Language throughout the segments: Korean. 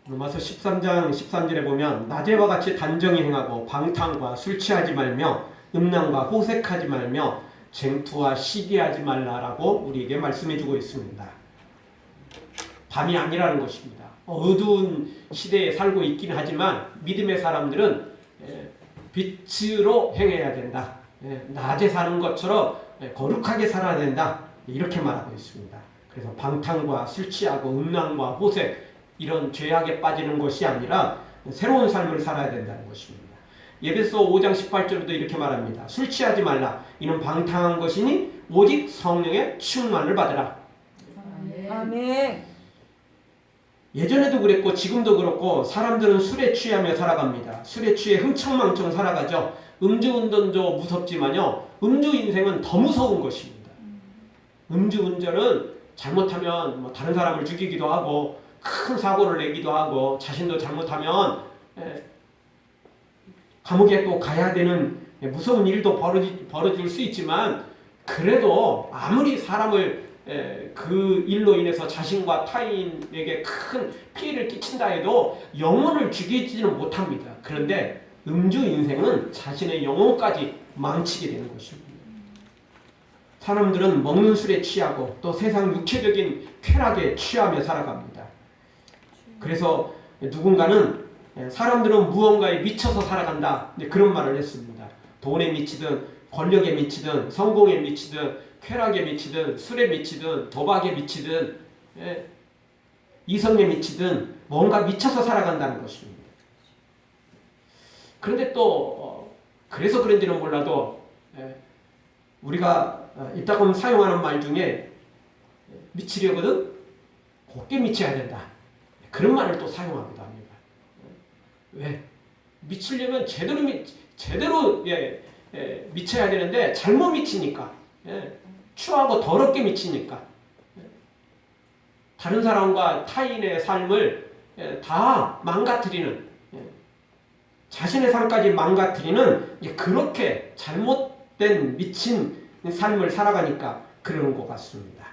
로마서 13장 13절에 보면 낮에와 같이 단정히 행하고 방탕과 술 취하지 말며 음란과 호색하지 말며 쟁투와 시기하지 말라라고 우리에게 말씀해 주고 있습니다. 밤이 아니라는 것입니다. 어두운 시대에 살고 있긴 하지만 믿음의 사람들은 빛으로 행해야 된다. 낮에 사는 것처럼 거룩하게 살아야 된다. 이렇게 말하고 있습니다. 그래서 방탕과 술 취하고 음란과 호색 이런 죄악에 빠지는 것이 아니라 새로운 삶을 살아야 된다는 것입니다. 에베소 5장 18절에도 이렇게 말합니다. 술 취하지 말라. 이는 방탕한 것이니 오직 성령의 충만을 받으라. 아멘. 예전에도 그랬고 지금도 그렇고 사람들은 술에 취하며 살아갑니다. 술에 취해 흥청망청 살아가죠. 음주운전도 무섭지만요. 음주 인생은 더 무서운 것입니다. 음주운전은 잘못하면 뭐 다른 사람을 죽이기도 하고 큰 사고를 내기도 하고 자신도 잘못하면 감옥에 또 가야 되는 무서운 일도 벌어질 수 있지만 그래도 아무리 사람을 그 일로 인해서 자신과 타인에게 큰 피해를 끼친다 해도 영혼을 죽이지는 못합니다. 그런데 음주 인생은 자신의 영혼까지 망치게 되는 것입니다. 사람들은 먹는 술에 취하고 또 세상 육체적인 쾌락에 취하며 살아갑니다. 그래서 누군가는 사람들은 무언가에 미쳐서 살아간다 그런 말을 했습니다. 돈에 미치든 권력에 미치든 성공에 미치든 쾌락에 미치든 술에 미치든 도박에 미치든 이성에 미치든 뭔가 미쳐서 살아간다는 것입니다. 그런데 또 그래서 그런지는 몰라도 우리가 이따금 사용하는 말 중에 미치려거든 곱게 미쳐야 된다. 그런 말을 또 사용하기도 합니다. 왜? 미치려면 제대로 미쳐야 되는데 잘못 미치니까 추하고 더럽게 미치니까 다른 사람과 타인의 삶을 다 망가뜨리는 자신의 삶까지 망가뜨리는 그렇게 잘못된 미친 삶을 살아가니까 그러는 것 같습니다.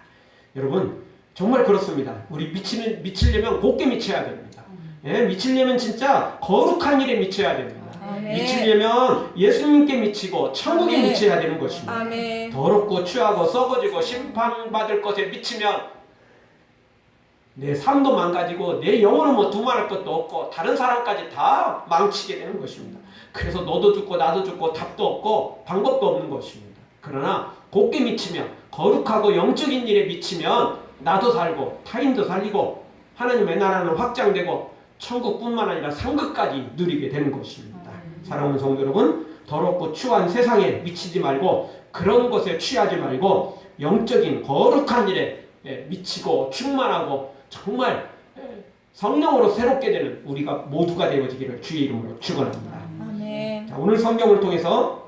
여러분 정말 그렇습니다. 우리 미치려면 곱게 미쳐야 됩니다. 미치려면 진짜 거룩한 일에 미쳐야 됩니다. 아멘. 미치려면 예수님께 미치고 천국에 아멘. 미쳐야 되는 것입니다. 아멘. 더럽고 취하고 썩어지고 심판받을 것에 미치면 내 삶도 망가지고 내 영혼은 뭐 두말할 것도 없고 다른 사람까지 다 망치게 되는 것입니다. 그래서 너도 죽고 나도 죽고 답도 없고 방법도 없는 것입니다. 그러나 곱게 미치면 거룩하고 영적인 일에 미치면 나도 살고 타인도 살리고 하나님의 나라는 확장되고 천국뿐만 아니라 상급까지 누리게 되는 것입니다. 사랑하는 성도 여러분, 더럽고 추한 세상에 미치지 말고 그런 것에 취하지 말고 영적인 거룩한 일에 미치고 충만하고 정말 성령으로 새롭게 되는 우리가 모두가 되어지기를 주의 이름으로 축원합니다. 아멘. 자, 오늘 성경을 통해서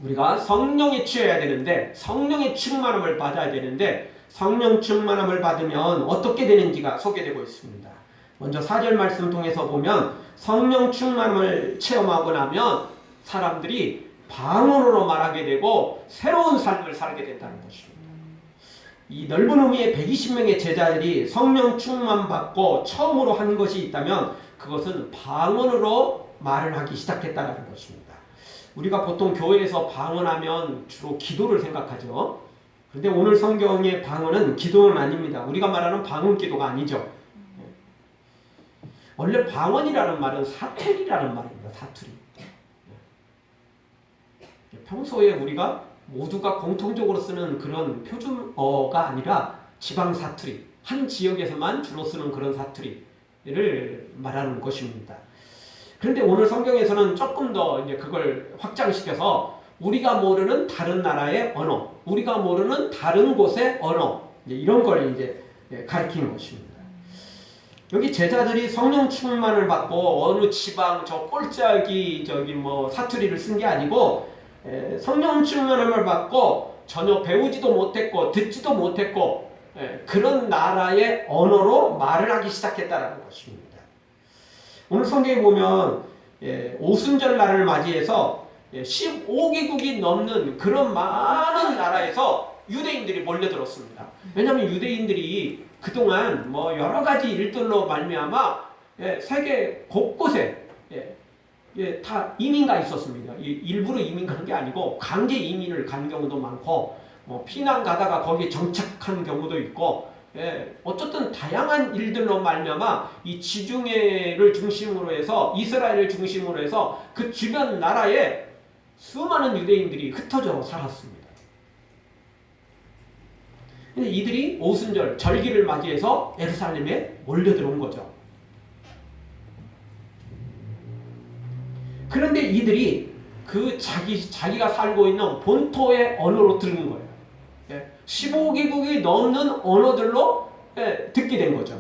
우리가 성령에 취해야 되는데 성령의 충만함을 받아야 되는데 성령 충만함을 받으면 어떻게 되는지가 소개되고 있습니다. 먼저 4절 말씀 통해서 보면 성령 충만함을 체험하고 나면 사람들이 방언으로 말하게 되고 새로운 삶을 살게 된다는 것입니다. 이 넓은 의미의 120명의 제자들이 성령 충만 받고 처음으로 한 것이 있다면 그것은 방언으로 말을 하기 시작했다는 것입니다. 우리가 보통 교회에서 방언하면 주로 기도를 생각하죠. 그런데 오늘 성경의 방언은 기도는 아닙니다. 우리가 말하는 방언 기도가 아니죠. 원래 방언이라는 말은 사투리라는 말입니다. 사투리. 평소에 우리가 모두가 공통적으로 쓰는 그런 표준어가 아니라 지방 사투리, 한 지역에서만 주로 쓰는 그런 사투리를 말하는 것입니다. 그런데 오늘 성경에서는 조금 더 이제 그걸 확장시켜서 우리가 모르는 다른 나라의 언어, 우리가 모르는 다른 곳의 언어, 이런 걸 이제 가리키는 것입니다. 여기 제자들이 성령 충만을 받고 어느 지방 저 꼴짝이 사투리를 쓴 게 아니고 성령 충만함을 받고 전혀 배우지도 못했고 듣지도 못했고 그런 나라의 언어로 말을 하기 시작했다는 것입니다. 오늘 성경에 보면 오순절날을 맞이해서 15개국이 넘는 그런 많은 나라에서 유대인들이 몰려들었습니다. 왜냐하면 유대인들이 그동안 뭐 여러 가지 일들로 말미암아 예, 세계 곳곳에 다 이민가 있었습니다. 일부러 이민 간 게 아니고 강제 이민을 간 경우도 많고 뭐 피난 가다가 거기에 정착한 경우도 있고 어쨌든 다양한 일들로 말미암아 이 지중해를 중심으로 해서 이스라엘을 중심으로 해서 그 주변 나라에 수많은 유대인들이 흩어져 살았습니다. 근데 이들이 오순절 절기를 맞이해서 예루살렘에 몰려들어온 거죠. 그런데 이들이 그 자기가 살고 있는 본토의 언어로 들은 거예요. 15개국이 넘는 언어들로 듣게 된 거죠.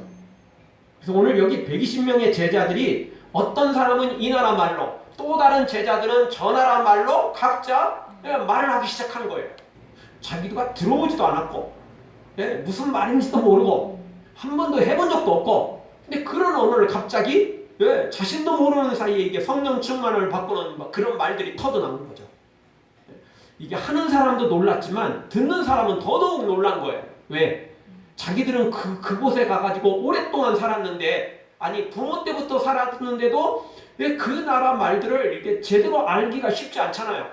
그래서 오늘 여기 120명의 제자들이 어떤 사람은 이 나라 말로, 또 다른 제자들은 저 나라 말로 각자 말을 하기 시작한 거예요. 자기가 들어보지도 않았고 무슨 말인지도 모르고 한 번도 해본 적도 없고, 근데 그런 언어를 갑자기 자신도 모르는 사이에 이게 성령 충만을 받고는 그런 말들이 터져나오는 거죠. 이게 하는 사람도 놀랐지만 듣는 사람은 더더욱 놀란 거예요. 왜? 자기들은 그곳에 가가지고 오랫동안 살았는데, 아니 부모 때부터 살았는데도 왜 그 나라 말들을 이렇게 제대로 알기가 쉽지 않잖아요.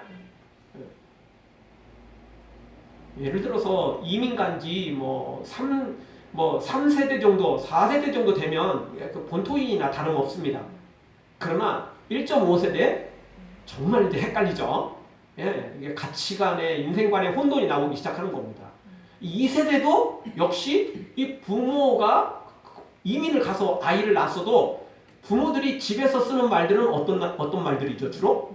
예를 들어서 이민 간지 3세대 정도, 4세대 정도 되면 그 본토인이나 다름없습니다. 그러나 1.5세대 정말 이제 헷갈리죠. 이게 가치관에, 인생관에 혼돈이 나오기 시작하는 겁니다. 2세대도 역시 이 부모가 이민을 가서 아이를 낳았어도 부모들이 집에서 쓰는 말들은 어떤 말들이죠? 주로?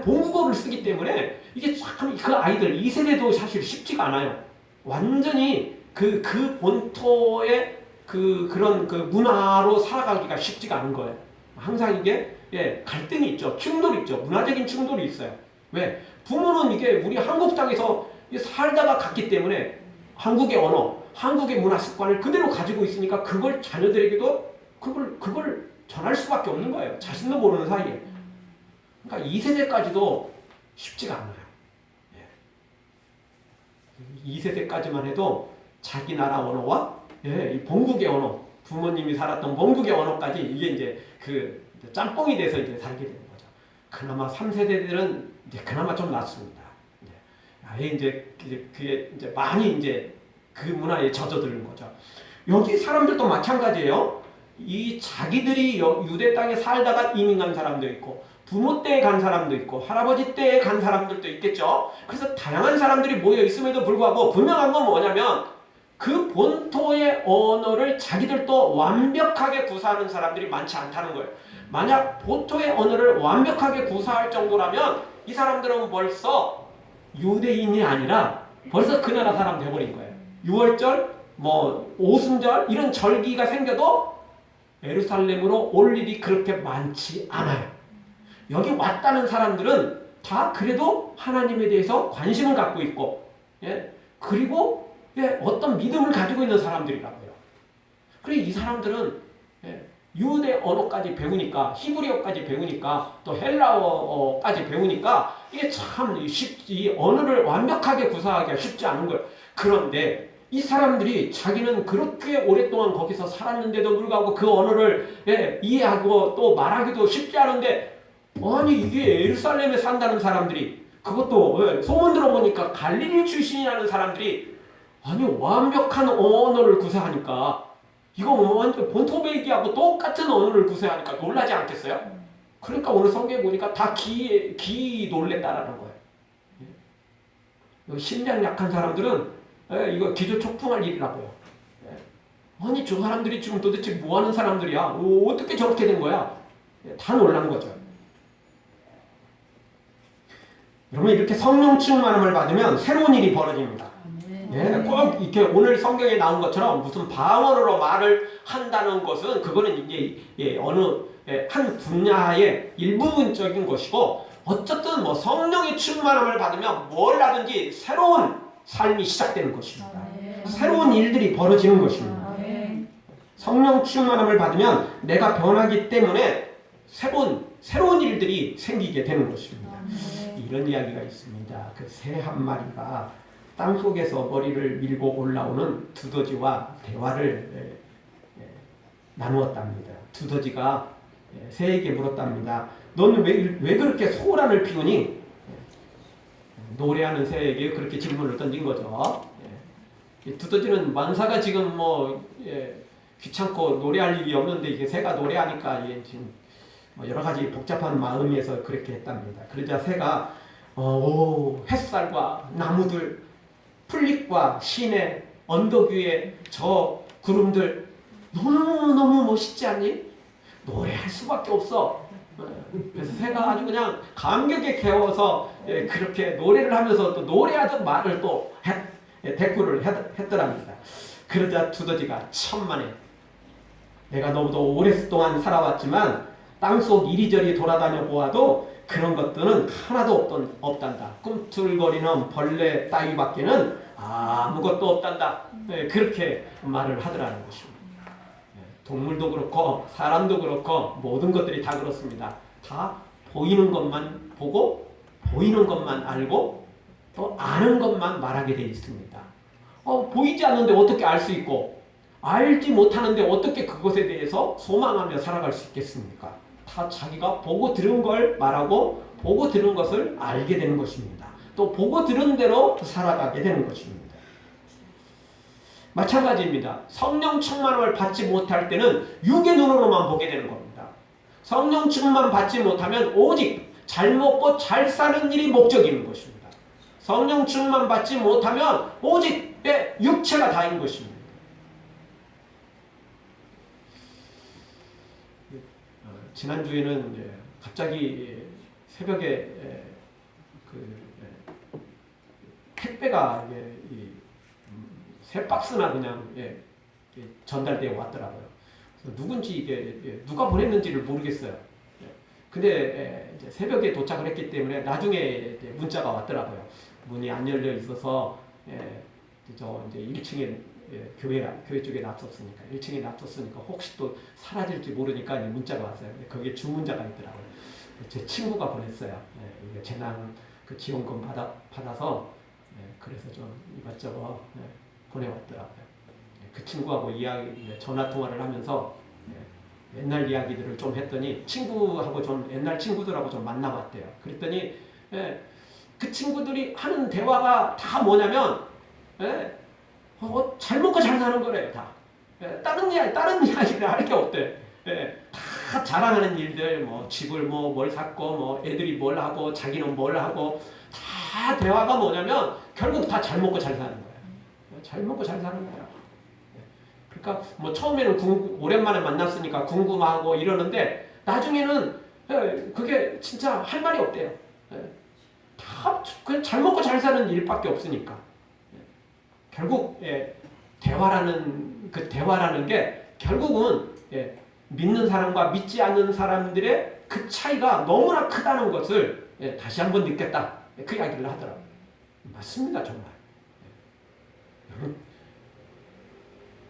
본국어를 쓰기 때문에 이게 참 그 아이들 2세대도 사실 쉽지가 않아요. 완전히 그 본토의 그런 문화로 살아가기가 쉽지가 않은 거예요. 항상 이게 갈등이 있죠. 충돌이 있죠. 문화적인 충돌이 있어요. 왜? 부모는 이게 우리 한국 땅에서 살다가 갔기 때문에 한국의 언어, 한국의 문화 습관을 그대로 가지고 있으니까 그걸 자녀들에게도 그걸 전할 수밖에 없는 거예요. 자신도 모르는 사이에. 그러니까 2세대까지도 쉽지가 않아요. 2세대까지만 해도 자기 나라 언어와 이 본국의 언어, 부모님이 살았던 본국의 언어까지 이게 이제 그 짬뽕이 돼서 이제 살게 되는 거죠. 그나마 3세대들은 이제 그나마 좀 낫습니다. 아예 이제 그게 이제 많이 이제 그 문화에 젖어드는 거죠. 여기 사람들도 마찬가지예요. 이 자기들이 유대 땅에 살다가 이민 간 사람도 있고, 부모 때에 간 사람도 있고, 할아버지 때에 간 사람들도 있겠죠. 그래서 다양한 사람들이 모여 있음에도 불구하고 분명한 건 뭐냐면 그 본토의 언어를 자기들도 완벽하게 구사하는 사람들이 많지 않다는 거예요. 만약 본토의 언어를 완벽하게 구사할 정도라면 이 사람들은 벌써 유대인이 아니라 벌써 그 나라 사람 돼버린 거예요. 6월절, 오순절 이런 절기가 생겨도 예루살렘으로 올 일이 그렇게 많지 않아요. 여기 왔다는 사람들은 다 그래도 하나님에 대해서 관심을 갖고 있고, 그리고 어떤 믿음을 가지고 있는 사람들이라고요. 그리고 이 사람들은 유대 언어까지 배우니까, 히브리어까지 배우니까, 또 헬라어까지 배우니까 이게 참 이 언어를 완벽하게 구사하기가 쉽지 않은 거예요. 그런데 이 사람들이 자기는 그렇게 오랫동안 거기서 살았는데도 불구하고 그 언어를 이해하고 또 말하기도 쉽지 않은데, 아니 이게 예루살렘에 산다는 사람들이, 그것도 소문 들어보니까 갈릴리 출신이라는 사람들이 아니 완벽한 언어를 구사하니까, 이거 완전 본토배기하고 똑같은 언어를 구사하니까 놀라지 않겠어요? 그러니까 오늘 성경에 보니까 다 기 놀랬다라는 거예요. 심장 약한 사람들은 이거 기도 촉풍할 일이라고요. 아니 저 사람들이 지금 도대체 뭐 하는 사람들이야? 어떻게 저렇게 된 거야? 다 놀란 거죠. 여러분 이렇게 성령 충만함을 받으면 새로운 일이 벌어집니다. 꼭 이렇게 오늘 성경에 나온 것처럼 무슨 방언으로 말을 한다는 것은 그거는 이제 어느 한 분야의 일부분적인 것이고, 어쨌든 성령의 충만함을 받으면 뭘 하든지 새로운 삶이 시작되는 것입니다. 새로운 일들이 벌어지는 것입니다. 성령 충만함을 받으면 내가 변하기 때문에 새로운 일들이 생기게 되는 것입니다. 이런 이야기가 있습니다. 그 새 한 마리가 땅속에서 머리를 밀고 올라오는 두더지와 대화를 나누었답니다. 두더지가 새에게 물었답니다. 너는 왜 그렇게 소란을 피우니? 노래하는 새에게 그렇게 질문을 던진 거죠. 두더지는 만사가 지금 귀찮고 노래할 일이 없는데 이게 새가 노래하니까 지금 여러 가지 복잡한 마음에서 그렇게 했답니다. 그러자 새가 햇살과 나무들, 풀잎과 시내, 언덕 위에 저 구름들 너무너무 멋있지 않니? 노래할 수밖에 없어. 그래서 새가 아주 그냥 감격에 겨워서 그렇게 노래를 하면서 또 노래하던 말을 또 대꾸를 했더랍니다. 그러자 두더지가 천만에 내가 너무도 오랫동안 살아왔지만 땅속 이리저리 돌아다녀 보아도 그런 것들은 하나도 없단다. 꿈틀거리는 벌레 따위밖에는 아무것도 없단다. 그렇게 말을 하더라는 것입니다. 동물도 그렇고 사람도 그렇고 모든 것들이 다 그렇습니다. 다 보이는 것만 보고 보이는 것만 알고 또 아는 것만 말하게 되어 있습니다. 보이지 않는데 어떻게 알 수 있고 알지 못하는데 어떻게 그것에 대해서 소망하며 살아갈 수 있겠습니까? 다 자기가 보고 들은 걸 말하고 보고 들은 것을 알게 되는 것입니다. 또 보고 들은 대로 살아가게 되는 것입니다. 마찬가지입니다. 성령 충만을 받지 못할 때는 육의 눈으로만 보게 되는 겁니다. 성령 충만 받지 못하면 오직 잘 먹고 잘 사는 일이 목적인 것입니다. 성령 충만 받지 못하면 오직 육체가 다인 것입니다. 지난주에는 갑자기 새벽에 택배가 세 박스나 그냥 전달되어 왔더라고요. 누군지 이게 누가 보냈는지를 모르겠어요. 근데 이제 새벽에 도착을 했기 때문에 나중에 문자가 왔더라고요. 문이 안 열려 있어서 저 이제 1층에 교회 쪽에 놔뒀으니까 1층에 놔뒀으니까 혹시 또 사라질지 모르니까 문자가 왔어요. 거기에 주문자가 있더라고요. 제 친구가 보냈어요. 이게 재난 지원금 받아서 그래서 좀 이것저것 보내왔더라고요. 그 친구하고 전화 통화를 하면서 옛날 이야기들을 좀 했더니 친구하고 좀 옛날 친구들하고 좀 만나봤대요. 그랬더니 그 친구들이 하는 대화가 다 뭐냐면 잘 먹고 잘 사는 거래요. 다 다른 이야기를 할 게 없대. 다 자랑하는 일들, 집을 뭘 샀고, 애들이 뭘 하고, 자기는 뭘 하고, 다 대화가 뭐냐면 결국 다 잘 먹고 잘 사는 거예요. 잘 먹고 잘 사는 거야. 그러니까 처음에는 오랜만에 만났으니까 궁금하고 이러는데 나중에는 그게 진짜 할 말이 없대요. 다 그냥 잘 먹고 잘 사는 일밖에 없으니까. 결국 대화라는 게 결국은 믿는 사람과 믿지 않는 사람들의 그 차이가 너무나 크다는 것을 다시 한번 느꼈다. 그 이야기를 하더라고요. 맞습니다, 정말.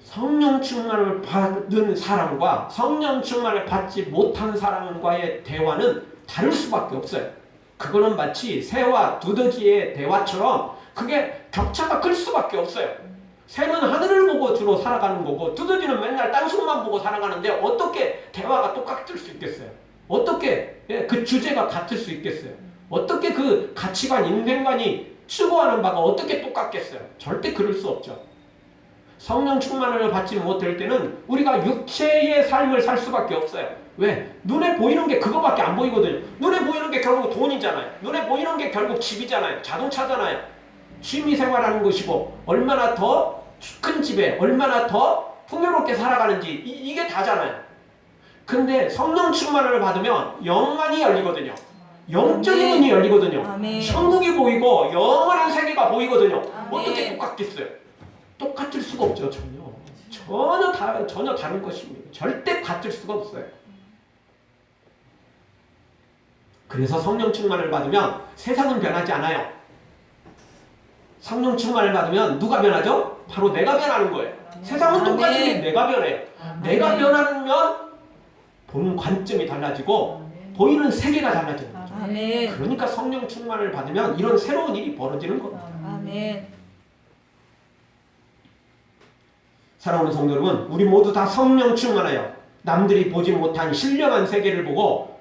성령 충만을 받은 사람과 성령 충만을 받지 못한 사람과의 대화는 다를 수밖에 없어요. 그거는 마치 새와 두더지의 대화처럼 그게 격차가 클 수밖에 없어요. 새는 하늘을 보고 주로 살아가는 거고 두더지는 맨날 땅속만 보고 살아가는데 어떻게 대화가 똑같을 수 있겠어요? 어떻게 그 주제가 같을 수 있겠어요? 어떻게 그 가치관, 인생관이 추구하는 바가 어떻게 똑같겠어요? 절대 그럴 수 없죠. 성령 충만을 받지 못할 때는 우리가 육체의 삶을 살 수밖에 없어요. 왜? 눈에 보이는 게 그거밖에 안 보이거든요. 눈에 보이는 게 결국 돈이잖아요. 눈에 보이는 게 결국 집이잖아요. 자동차잖아요. 취미생활하는 것이고 얼마나 더 큰 집에 얼마나 더 풍요롭게 살아가는지 이게 다잖아요. 근데 성령 충만을 받으면 영안이 열리거든요. 영적인 문이 열리거든요. 아멘. 천국이 보이고 영원한 세계가 보이거든요. 아멘. 어떻게 똑같겠어요? 똑같을 수가 없죠. 전혀 다른 것입니다. 절대 같을 수가 없어요. 그래서 성령 충만을 받으면 세상은 변하지 않아요. 성령 충만을 받으면 누가 변하죠? 바로 내가 변하는 거예요. 세상은 똑같은데 내가 변해요. 내가 변하면 보는 관점이 달라지고 보이는 세계가 달라지는 거죠. 아멘. 그러니까 성령 충만을 받으면 이런 새로운 일이 벌어지는 겁니다. 아멘. 사랑하는 성도 여러분, 우리 모두 다 성령 충만하여 남들이 보지 못한 신령한 세계를 보고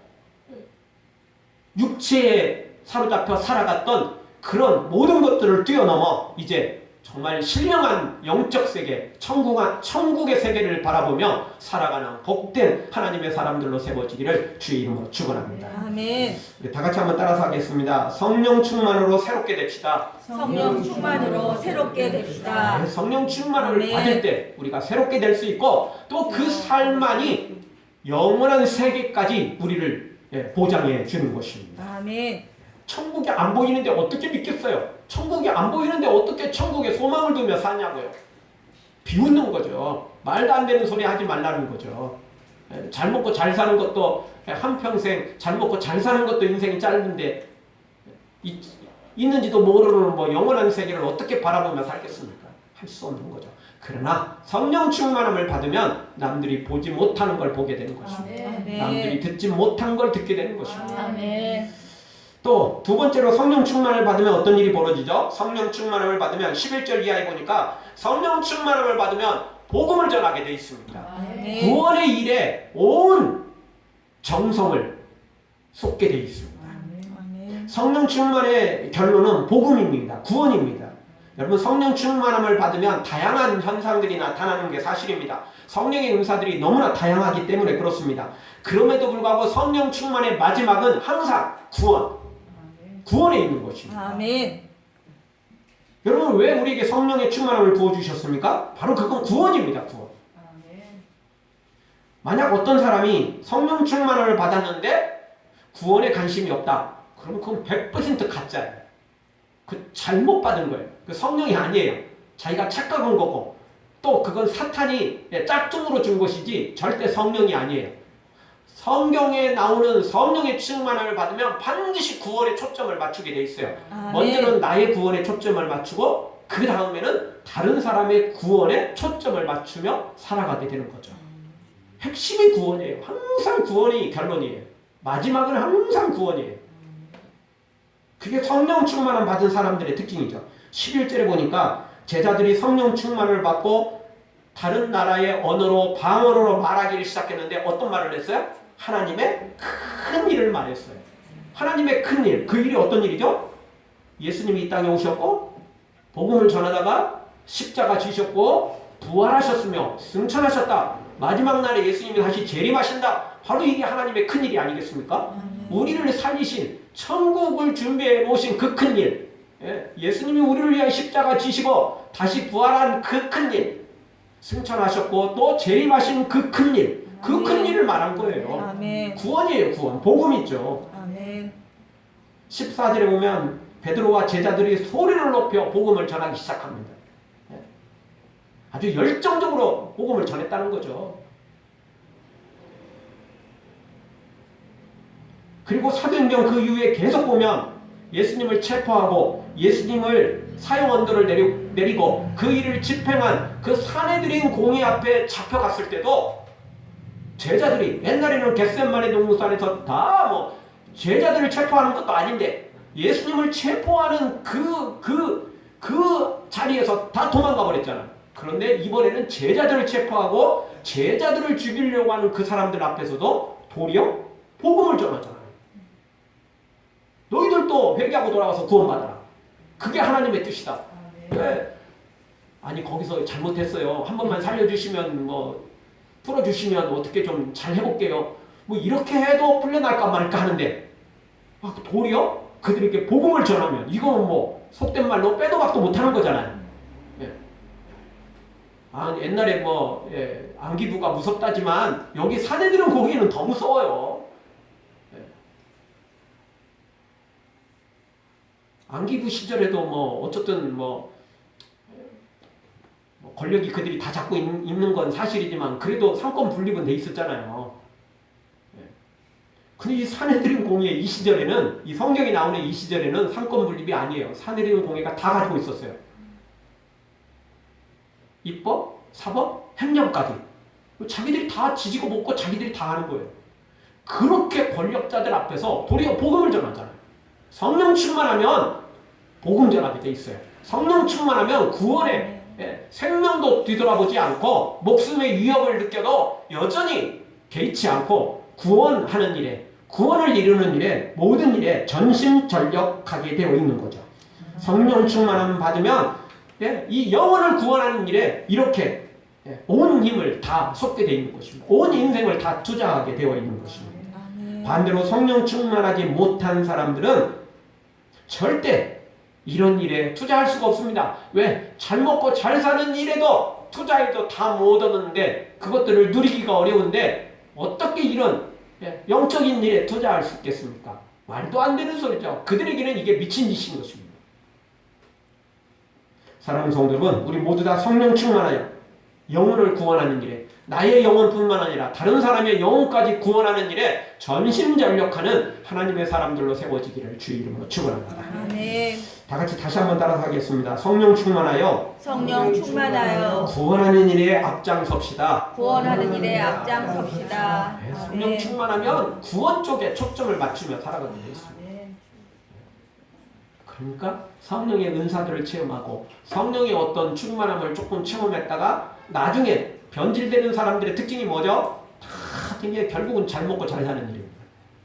육체에 사로잡혀 살아갔던 그런 모든 것들을 뛰어넘어 이제 정말 신령한 영적 세계, 천국의 세계를 바라보며 살아가는 복된 하나님의 사람들로 세워지기를 주의 이름으로 축원합니다. 아멘. 우리 다 같이 한번 따라서 하겠습니다. 성령 충만으로 새롭게 됩시다. 성령 충만으로 새롭게 됩시다. 성령 충만을 아멘. 받을 때 우리가 새롭게 될 수 있고 또 그 삶만이 영원한 세계까지 우리를 보장해 주는 것입니다. 아멘. 천국이 안 보이는데 어떻게 믿겠어요? 천국이 안 보이는데 어떻게 천국에 소망을 두며 사냐고요. 비웃는 거죠. 말도 안 되는 소리 하지 말라는 거죠. 잘 먹고 잘 사는 것도 한평생, 잘 먹고 잘 사는 것도 인생이 짧은데 있는지도 모르는 뭐 영원한 세계를 어떻게 바라보며 살겠습니까? 할 수 없는 거죠. 그러나 성령 충만함을 받으면 남들이 보지 못하는 걸 보게 되는 것입니다. 아멘. 남들이 듣지 못한 걸 듣게 되는 것입니다. 아멘. 또 두 번째로 성령 충만을 받으면 어떤 일이 벌어지죠? 성령 충만함을 받으면 11절 이하에 보니까 성령 충만함을 받으면 복음을 전하게 되어 있습니다. 아멘. 구원의 일에 온 정성을 쏟게 되어 있습니다. 아멘. 성령 충만의 결론은 복음입니다. 구원입니다. 여러분 성령 충만함을 받으면 다양한 현상들이 나타나는 게 사실입니다. 성령의 은사들이 너무나 다양하기 때문에 그렇습니다. 그럼에도 불구하고 성령 충만의 마지막은 항상 구원에 있는 것입니다. 아멘. 여러분 왜 우리에게 성령의 충만함을 부어주셨습니까? 바로 그건 구원입니다. 구원. 만약 어떤 사람이 성령 충만함을 받았는데 구원에 관심이 없다. 그러면 그건 100% 가짜예요. 그 잘못 받은 거예요. 그 성령이 아니에요. 자기가 착각한 거고 또 그건 사탄이 짝퉁으로 준 것이지 절대 성령이 아니에요. 성경에 나오는 성령의 충만함을 받으면 반드시 구원에 초점을 맞추게 돼 있어요. 아멘. 먼저는 나의 구원에 초점을 맞추고 그 다음에는 다른 사람의 구원에 초점을 맞추며 살아가게 되는 거죠. 핵심이 구원이에요. 항상 구원이 결론이에요. 마지막은 항상 구원이에요. 그게 성령 충만함 받은 사람들의 특징이죠. 11절에 보니까 제자들이 성령 충만을 받고 다른 나라의 언어로 방언으로 말하기를 시작했는데 어떤 말을 했어요? 하나님의 큰 일을 말했어요. 하나님의 큰 일, 그 일이 어떤 일이죠? 예수님이 이 땅에 오셨고 복음을 전하다가 십자가 지셨고 부활하셨으며 승천하셨다. 마지막 날에 예수님이 다시 재림하신다. 바로 이게 하나님의 큰 일이 아니겠습니까? 우리를 살리신 천국을 준비해 놓으신 그 큰 일, 예수님이 우리를 위해 십자가 지시고 다시 부활한 그 큰 일, 승천하셨고 또 재림하신 그 큰 일, 그 큰 일을 말한 거예요. 아멘. 구원이에요. 구원. 복음이죠. 아멘. 14절에 보면 베드로와 제자들이 소리를 높여 복음을 전하기 시작합니다. 아주 열정적으로 복음을 전했다는 거죠. 그리고 사도행전 그 이후에 계속 보면 예수님을 체포하고 예수님을 사형 언도를 내리고 그 일을 집행한 그 사내들인 공의 앞에 잡혀갔을 때도 제자들이 옛날에는 겟세마네 동산에서 다 뭐 제자들을 체포하는 것도 아닌데 예수님을 체포하는 그 자리에서 다 도망가 버렸잖아. 그런데 이번에는 제자들을 체포하고 제자들을 죽이려고 하는 그 사람들 앞에서도 도리어 복음을 전하잖아. 너희들도 회개하고 돌아와서 구원받아라. 그게 하나님의 뜻이다. 왜? 아니 거기서 잘못했어요. 한 번만 살려주시면 뭐 풀어주시면 어떻게 좀 잘 해볼게요. 뭐 이렇게 해도 풀려날까 말까 하는데 도리어 그들에게 복음을 전하면 이건 뭐 속된 말로 빼도 박도 못하는 거잖아요. 예. 옛날에 뭐 안기부가 무섭다지만 여기 사내들은 거기는 더 무서워요. 안기부 시절에도 뭐 어쨌든 뭐 권력이 그들이 다 잡고 있는 건 사실이지만 그래도 상권 분립은 돼 있었잖아요. 근데 이 사내들인 공예 이 시절에는 이 성경이 나오는 이 시절에는 상권 분립이 아니에요. 사내들인 공예가 다 가지고 있었어요. 입법, 사법, 행정까지 자기들이 다 지지고 먹고 자기들이 다 하는 거예요. 그렇게 권력자들 앞에서 도리어 복음을 전하잖아요. 성령 충만하면 복음 전하게 돼 있어요. 성령 충만하면 구원에 생명도 뒤돌아보지 않고 목숨의 위협을 느껴도 여전히 개의치 않고 구원하는 일에, 구원을 이루는 일에, 모든 일에 전심전력하게 되어 있는 거죠. 성령 충만함 받으면 이 영혼을 구원하는 일에 이렇게 온 힘을 다 쏟게 되어 있는 것입니다. 온 인생을 다 투자하게 되어 있는 것입니다. 반대로 성령 충만하지 못한 사람들은 절대 이런 일에 투자할 수가 없습니다. 왜? 잘 먹고 잘 사는 일에도 투자해도 다 못 얻는데 그것들을 누리기가 어려운데 어떻게 이런 영적인 일에 투자할 수 있겠습니까? 말도 안 되는 소리죠. 그들에게는 이게 미친 짓인 것입니다. 사랑하는 성도 여러분, 우리 모두 다 성령 충만하여 영혼을 구원하는 일에, 나의 영혼뿐만 아니라 다른 사람의 영혼까지 구원하는 일에 전심전력하는 하나님의 사람들로 세워지기를 주의 이름으로 축원합니다. 아멘. 다 같이 다시 한번 따라서 하겠습니다. 성령 충만하여 성령 충만하여 구원하는 일에 앞장섭시다. 구원하는 일에 앞장섭시다. 네, 성령 충만하면 구원 쪽에 초점을 맞추며 살아가게 되어 있습니다. 그러니까 성령의 은사들을 체험하고 성령의 어떤 충만함을 조금 체험했다가 나중에 변질되는 사람들의 특징이 뭐죠? 다 되게 결국은 잘 먹고 잘 사는 일입니다.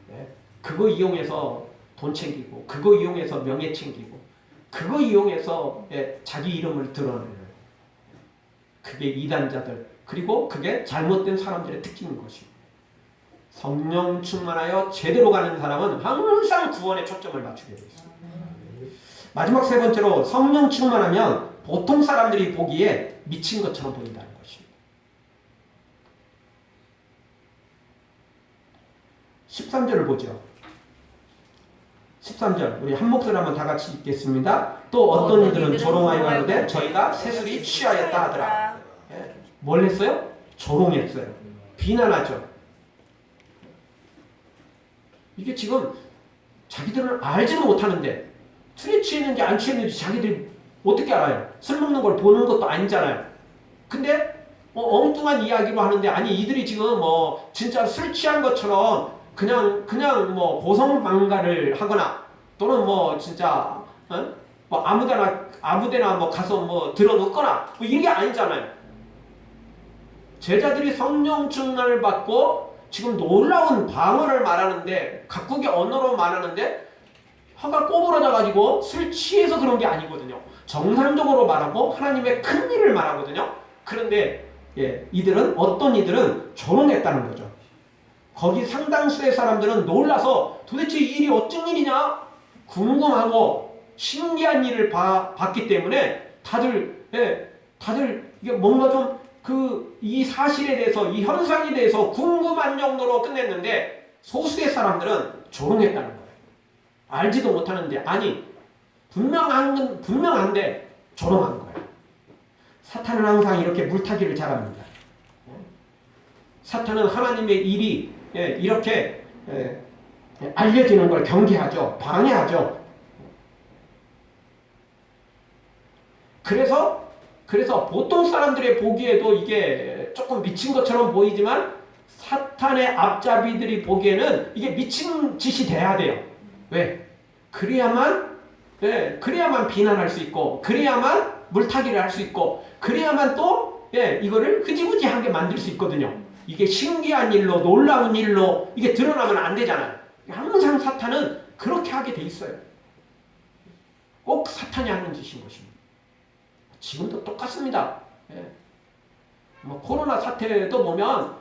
네. 그거 이용해서 돈 챙기고, 그거 이용해서 명예 챙기고, 그거 이용해서 자기 이름을 드러내는, 그게 이단자들, 그리고 그게 잘못된 사람들의 특징인 것입니다. 성령 충만하여 제대로 가는 사람은 항상 구원에 초점을 맞추게 되어 있습니다. 마지막 세 번째로 성령 충만하면 보통 사람들이 보기에 미친 것처럼 보인다는 것입니다. 13절을 보죠. 13절 우리 한 목소리 한번 다 같이 읽겠습니다. 또 어떤 이들은 조롱하여 가로되 저희가 새술이 취하였다 하더라. 뭘 했어요? 조롱했어요. 비난하죠. 이게 지금 자기들은 알지도 못하는데 술에 취했는지 안 취했는지 자기들이 어떻게 알아요? 술 먹는 걸 보는 것도 아니잖아요. 근데 엉뚱한 이야기로 하는데 아니 이들이 지금 뭐 진짜 술 취한 것처럼 그냥 뭐 고성방가를 하거나 또는 뭐 진짜 뭐 아무데나 뭐 가서 뭐 들어놓거나 뭐 이게 아니잖아요. 제자들이 성령 충만을 받고 지금 놀라운 방언을 말하는데 각국의 언어로 말하는데 화가 꼬부러져 가지고 술 취해서 그런 게 아니거든요. 정상적으로 말하고 하나님의 큰 일을 말하거든요. 그런데 이들은 어떤 이들은 조롱했다는 거죠. 거기 상당수의 사람들은 놀라서 도대체 이 일이 어쩐 일이냐 궁금하고 신기한 일을 봤기 때문에 다들 이게 뭔가 좀 이 사실에 대해서 이 현상에 대해서 궁금한 정도로 끝냈는데 소수의 사람들은 조롱했다는 거예요. 알지도 못하는데 아니 분명한데 조롱한 거예요. 사탄은 항상 이렇게 물타기를 잘합니다. 사탄은 하나님의 일이 이렇게 알려지는 걸 경계하죠. 방해하죠. 그래서 보통 사람들의 보기에도 이게 조금 미친 것처럼 보이지만 사탄의 앞잡이들이 보기에는 이게 미친 짓이 돼야 돼요. 왜? 그래야만 비난할 수 있고, 그래야만 물타기를 할 수 있고, 그래야만 또 이거를 흐지부지하게 만들 수 있거든요. 이게 신기한 일로 놀라운 일로 이게 드러나면 안 되잖아요. 항상 사탄은 그렇게 하게 돼 있어요. 꼭 사탄이 하는 짓인 것입니다. 지금도 똑같습니다. 뭐 코로나 사태도 보면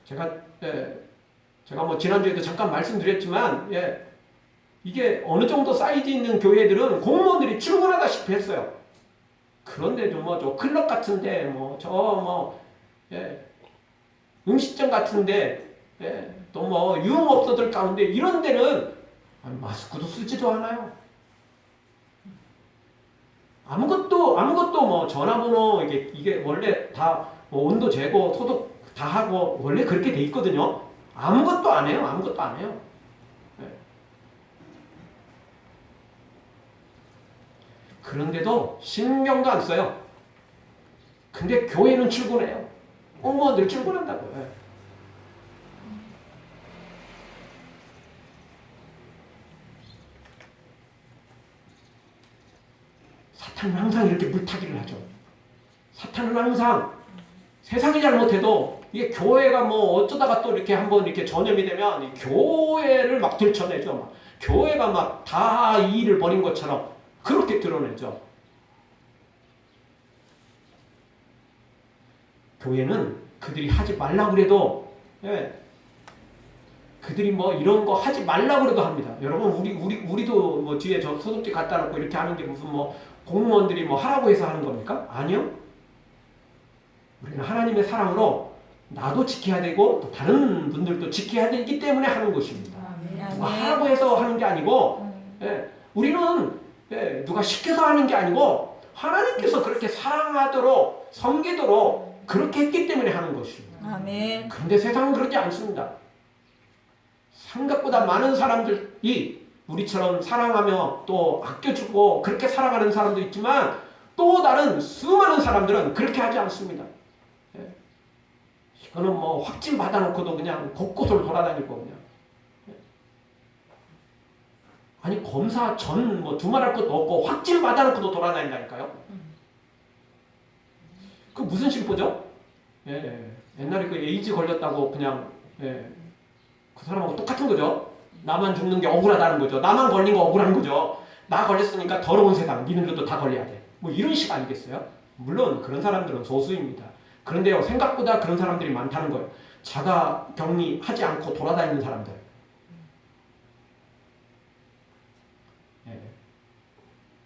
제가 뭐 지난주에도 잠깐 말씀드렸지만 이게 어느 정도 사이즈 있는 교회들은 공무원들이 출근하다시피 했어요. 그런데도 뭐 저 클럽 같은데 음식점 같은데 또 뭐 유흥업소들 가운데 이런 데는 마스크도 쓰지도 않아요. 아무것도 뭐 전화번호 이게 원래 다 뭐 온도 재고 소독 다 하고 원래 그렇게 돼 있거든요. 아무것도 안 해요. 그런데도 신경도 안 써요. 근데 교회는 출근해요. 공무원들 출근한다고요. 사탄은 항상 이렇게 물타기를 하죠. 사탄은 항상 세상이 잘못해도 이게 교회가 뭐 어쩌다가 또 이렇게 한번 이렇게 전염이 되면 이 교회를 막 들춰내죠. 막 교회가 막 다 이 일을 벌인 것처럼 그렇게 드러내죠. 교회는 그들이 하지 말라 그래도 그들이 뭐 이런 거 하지 말라 그래도 합니다. 여러분 우리도 뭐 뒤에 저 소독제 갖다 놓고 이렇게 하는 게 무슨 뭐 공무원들이 뭐 하라고 해서 하는 겁니까? 아니요. 우리는 하나님의 사랑으로 나도 지켜야 되고 또 다른 분들도 지켜야 되기 때문에 하는 것입니다. 누가 하라고 해서 하는 게 아니고 우리는 누가 시켜서 하는 게 아니고 하나님께서 그렇게 사랑하도록 섬기도록 그렇게 했기 때문에 하는 것입니다. 아멘. 그런데 세상은 그렇지 않습니다. 생각보다 많은 사람들이 우리처럼 사랑하며 또 아껴주고 그렇게 살아가는 사람도 있지만 또 다른 수많은 사람들은 그렇게 하지 않습니다. 이거는 뭐 확진 받아놓고도 그냥 곳곳을 돌아다니고 그냥 아니 검사 전 뭐 두말할 것도 없고 확진 받아놓고도 돌아다닌다니까요. 그 무슨 심보죠? 옛날에 그 에이즈 걸렸다고 그냥 그 사람하고 똑같은 거죠. 나만 죽는 게 억울하다는 거죠. 나만 걸린 거 억울한 거죠. 나 걸렸으니까 더러운 세상 니들도 다 걸려야 돼. 뭐 이런 식 아니겠어요? 물론 그런 사람들은 소수입니다. 그런데요 생각보다 그런 사람들이 많다는 거예요. 자가 격리하지 않고 돌아다니는 사람들.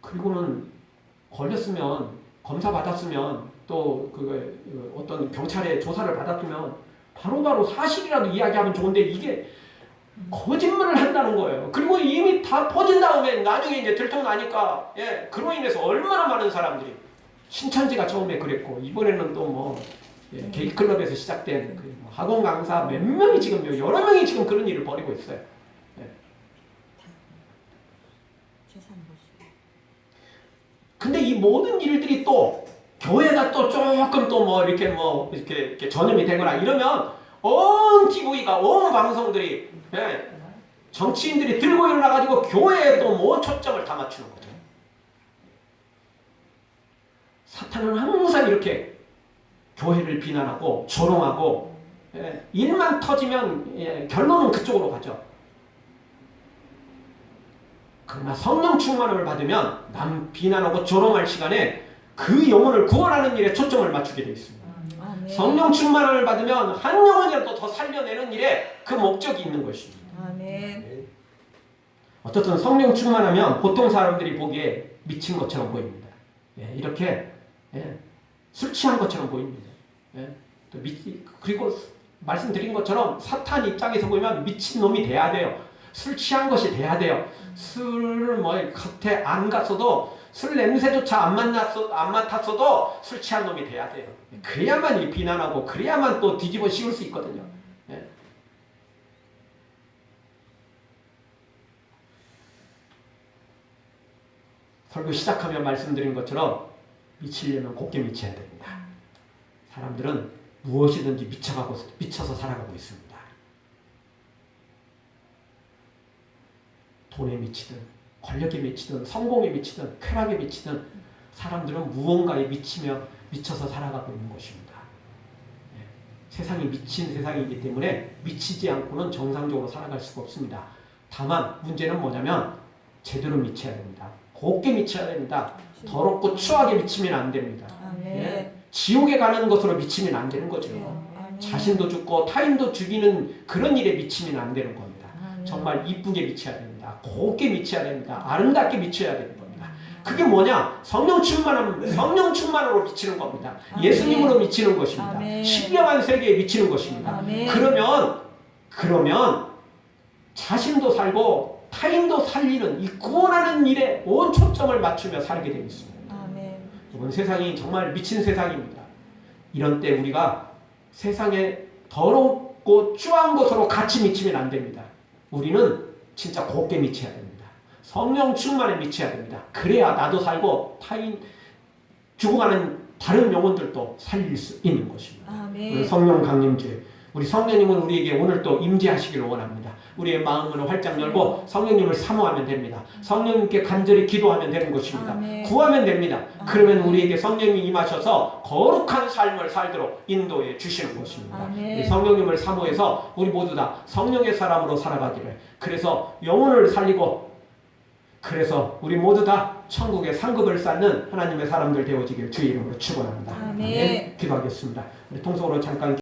그리고는 걸렸으면 검사 받았으면 또 그 어떤 경찰의 조사를 받았으면 바로바로 사실이라도 이야기하면 좋은데 이게 거짓말을 한다는 거예요. 그리고 이미 다 퍼진 다음에 나중에 이제 들통나니까 그로 인해서 얼마나 많은 사람들이 신천지가 처음에 그랬고 이번에는 또 뭐 게이클럽에서 시작된 그 학원 강사 몇 명이 지금 여러 명이 지금 그런 일을 벌이고 있어요. 근데 이 모든 일들이 또 교회가 또 조금 또 뭐 이렇게 전염이 되거나 이러면 온 TV가 온 방송들이 정치인들이 들고 일어나가지고 교회에 또 뭐 초점을 다 맞추는 거죠. 사탄은 항상 이렇게 교회를 비난하고 조롱하고 일만 터지면 결론은 그쪽으로 가죠. 그러나 성령 충만을 받으면 남 비난하고 조롱할 시간에 그 영혼을 구원하는 일에 초점을 맞추게 되어 있습니다. 아멘. 성령 충만을 받으면 한 영혼이라도 더 살려내는 일에 그 목적이 있는 것입니다. 아멘. 어떻든 성령 충만하면 보통 사람들이 보기에 미친 것처럼 보입니다. 이렇게 술 취한 것처럼 보입니다. 그리고 말씀드린 것처럼 사탄 입장에서 보면 미친 놈이 돼야 돼요. 술 취한 것이 돼야 돼요. 술을 뭐 겉에 안 갔어도 술 냄새조차 안 맡았어도 술 취한 놈이 돼야 돼요. 그래야만 이 비난하고 그래야만 또 뒤집어 씌울 수 있거든요. 설교 시작하며 말씀드린 것처럼 미치려면 곱게 미쳐야 됩니다. 사람들은 무엇이든지 미쳐서 살아가고 있습니다. 돈에 미치든 권력에 미치든 성공에 미치든 쾌락에 미치든 사람들은 무언가에 미쳐서 살아가고 있는 것입니다. 세상이 미친 세상이기 때문에 미치지 않고는 정상적으로 살아갈 수가 없습니다. 다만 문제는 뭐냐면 제대로 미쳐야 됩니다. 곱게 미쳐야 됩니다. 더럽고 추하게 미치면 안 됩니다. 지옥에 가는 것으로 미치면 안 되는 거죠. 자신도 죽고 타인도 죽이는 그런 일에 미치면 안 되는 겁니다. 정말 이쁘게 미쳐야 됩니다. 곱게 미쳐야 됩니다. 아름답게 미쳐야 되는 겁니다. 그게 뭐냐? 성령 충만으로 미치는 겁니다. 예수님으로 미치는 것입니다. 신령한 세계에 미치는 것입니다. 그러면 자신도 살고 타인도 살리는 이 구원하는 일에 온 초점을 맞추며 살게 되어 있습니다. 이번 세상이 정말 미친 세상입니다. 이런 때 우리가 세상에 더럽고 추한 것으로 같이 미치면 안 됩니다. 우리는 진짜 곱게 미쳐야 됩니다. 성령 충만에 미쳐야 됩니다. 그래야 나도 살고 타인 죽어가는 다른 영혼들도 살릴 수 있는 것입니다. 오늘 성령 강림주에 우리 성령님은 우리에게 오늘 또 임재하시기를 원합니다. 우리의 마음을 활짝 열고 성령님을 사모하면 됩니다. 성령님께 간절히 기도하면 되는 것입니다. 아멘. 구하면 됩니다. 그러면 우리에게 성령님이 임하셔서 거룩한 삶을 살도록 인도해 주시는 것입니다. 아멘. 우리 성령님을 사모해서 우리 모두 다 성령의 사람으로 살아가기를, 그래서 영혼을 살리고 그래서 우리 모두 다 천국의 상급을 쌓는 하나님의 사람들 되어지길 주의 이름으로 축원합니다. 아멘. 기도하겠습니다. 우리 통성으로 잠깐